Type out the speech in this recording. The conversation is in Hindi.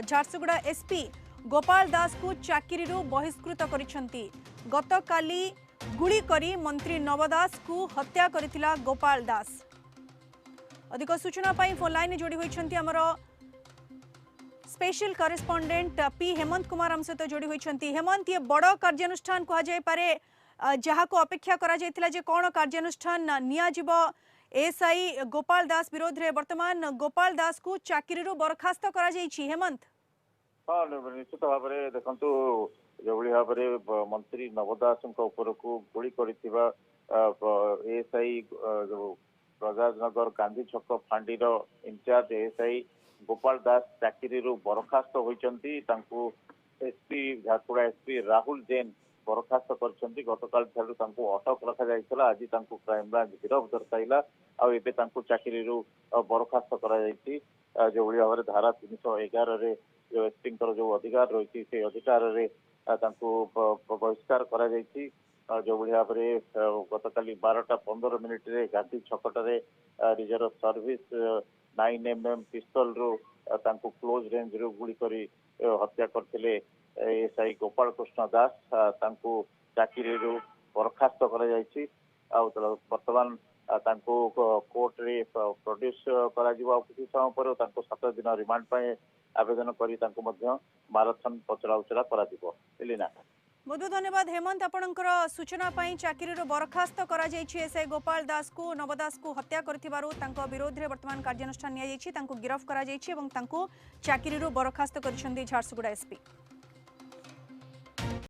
झारसुगुड़ा एसपी गोपाल दास को चाकरी बहिष्कृत करिसेंती। गतकाली गुली करी मंत्री नव दास को हत्या करिथिला गोपाल दास। अधिक सूचना पाई फोन लाइन जोड़ी होइछंती हमर special correspondent P Hemant Kumar हम सहित जोड़ी होइछंती। हेमंत, ये बड़ कार्यानुष्ठान कहा जाय पारे जहाँ को अपेक्षा करा जायतिला जे कोन कार्यानुष्ठान निया जिवो एसआई गोपाल दास विरोध रे वर्तमान गोपाल दास को चाकरी बरखास्त करा जायछि। हेमंत, हाँ निश्चित भाव में देखु जो भाव में मंत्री नव दास ऊपर को गुड़ी करिथिबा एएसआई प्रजाजनगर गांधी छक फांडी इंचार्ज एएसआई गोपाल दास चाकरी बरखास्त होइचंती। एसपी झारसुगुड़ा एसपी राहुल जैन बरखास्त करछंती। गतकाल ठारू तांको अटक रखा जायतिला। आज तांको क्राइम ब्रांच गिरफ दर्शाइला आ एबे तांको चाकरी बरखास्त करा जायछि। जो भाव में धारा 311 रे जो एसपी जो अधिकार रही से अधिकार रे बहिष्कार करा जायछि। जो भाव में गतकाली 12:15 रे गांधी छकटे निजर सर्विस 9mm पिस्तल रू क्लोज रेंज रू गुड़ी करी हत्या करथिले एसआई गोपाल कृष्ण दास। चाकरी बरखास्त करा जायछि। वर्तमान कोर्ट रे प्रोड्यूस करा जिवो किछि समय पर 7 दिन रिमांड पे आवेदन करी माराथन पचरा उचरा करा जिवो। एलिना बहुत बहुत धन्यवाद हेमंत, आपणकर सूचना पाई। चाकरी बरखास्त करा जायछि। एसआई गोपाल दास को नव दास को हत्या करथिबारु तांको विरोध रे वर्तमान कार्यानुष्ठान निया जायछि। तांको गिरफ्त करा जायछि एवं तांको चाकरी बरखास्त करिसेंती झारसुगुड़ा एसपी।